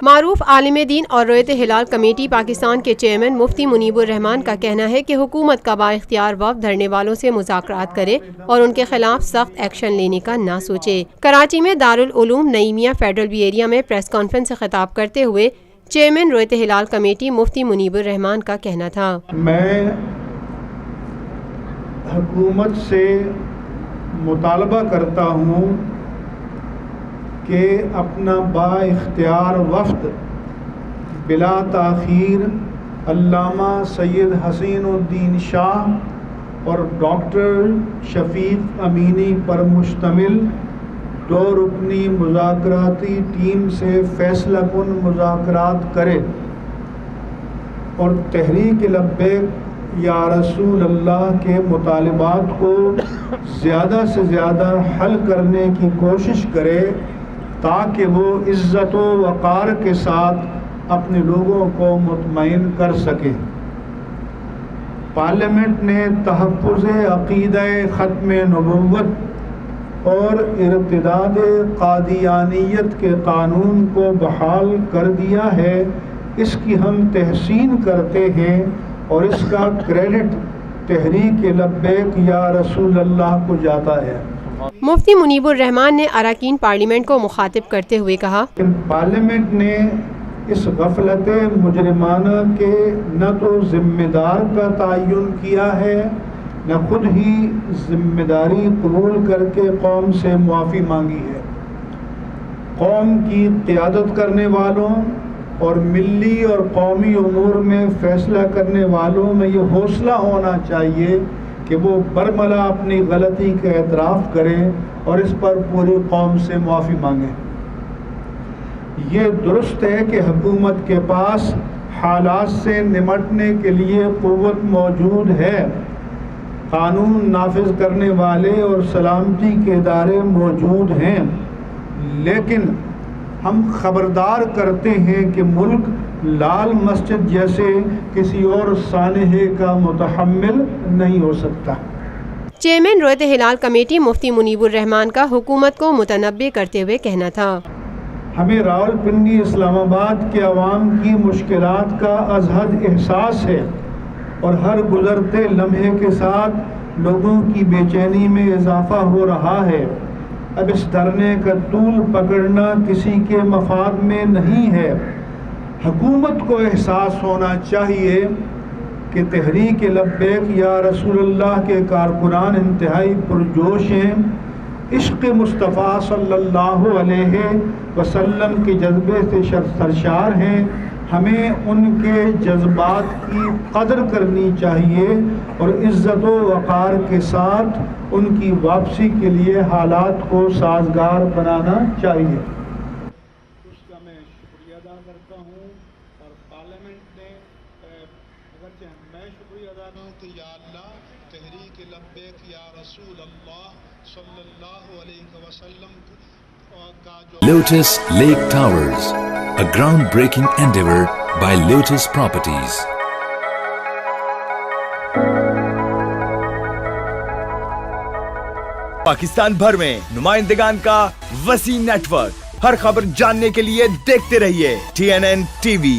معروف عالم دین اور رویت ہلال کمیٹی پاکستان کے چیئرمین مفتی منیب الرحمان کا کہنا ہے کہ حکومت کا با اختیار وفد دھرنے والوں سے مذاکرات کرے اور ان کے خلاف سخت ایکشن لینے کا نہ سوچے۔ کراچی میں Darul Uloom Naeemia federal be area میں پریس کانفرنس سے خطاب کرتے ہوئے چیئرمین رویت ہلال کمیٹی مفتی منیب الرحمان کا کہنا تھا، میں حکومت سے مطالبہ کرتا ہوں کہ اپنا با اختیار وفد بلا تاخیر علامہ سید حسین الدین شاہ اور ڈاکٹر شفیق امینی پر مشتمل 2 رکنی مذاکراتی ٹیم سے فیصلہ کن مذاکرات کرے اور تحریک لبیک یا رسول اللہ کے مطالبات کو زیادہ سے زیادہ حل کرنے کی کوشش کرے تاکہ وہ عزت و وقار کے ساتھ اپنے لوگوں کو مطمئن کر سکے۔ پارلیمنٹ نے تحفظ عقیدہ ختم نبوت اور ارتداد قادیانیت کے قانون کو بحال کر دیا ہے، اس کی ہم تحسین کرتے ہیں اور اس کا کریڈٹ تحریک لبیک یا رسول اللہ کو جاتا ہے۔ مفتی منیب الرحمان نے اراکین پارلیمنٹ کو مخاطب کرتے ہوئے کہا، پارلیمنٹ نے اس غفلت مجرمانہ کے نہ تو ذمہ دار کا تعین کیا ہے، نہ خود ہی ذمہ داری قبول کر کے قوم سے معافی مانگی ہے۔ قوم کی قیادت کرنے والوں اور ملی اور قومی امور میں فیصلہ کرنے والوں میں یہ حوصلہ ہونا چاہیے کہ وہ برملا اپنی غلطی کا اعتراف کریں اور اس پر پوری قوم سے معافی مانگیں۔ یہ درست ہے کہ حکومت کے پاس حالات سے نمٹنے کے لیے قوت موجود ہے، قانون نافذ کرنے والے اور سلامتی کے ادارے موجود ہیں، لیکن ہم خبردار کرتے ہیں کہ ملک لال مسجد جیسے کسی اور سانحے کا متحمل نہیں ہو سکتا۔ چیئرمین رویت ہلال کمیٹی مفتی منیب الرحمان کا حکومت کو متنبع کرتے ہوئے کہنا تھا، ہمیں راولپنڈی اسلام آباد کے عوام کی مشکلات کا از حد احساس ہے اور ہر گزرتے لمحے کے ساتھ لوگوں کی بے چینی میں اضافہ ہو رہا ہے۔ اب اس دھرنے کا طول پکڑنا کسی کے مفاد میں نہیں ہے۔ حکومت کو احساس ہونا چاہیے کہ تحریک لبیک یا رسول اللہ کے کارکنان انتہائی پرجوش ہیں، عشق مصطفیٰ صلی اللہ علیہ وسلم کے جذبے سے سرشار ہیں۔ ہمیں ان کے جذبات کی قدر کرنی چاہیے اور عزت و وقار کے ساتھ ان کی واپسی کے لیے حالات کو سازگار بنانا چاہیے۔ اس کا میں شکریہ ادا کرتا ہوں اور پارلیمنٹ نے اگرچہ میں شکریہ ادا کرتا ہوں کہ یا اللہ تحریک لبیک یا رسول اللہ صلی اللہ علیہ وسلم کا جو Lotus Lake Towers, a groundbreaking endeavor by Lotus Properties. Pakistan بھر میں نمائندگان کا وسیع نیٹ ورک، ہر خبر جاننے کے لیے دیکھتے رہیے TNN TV۔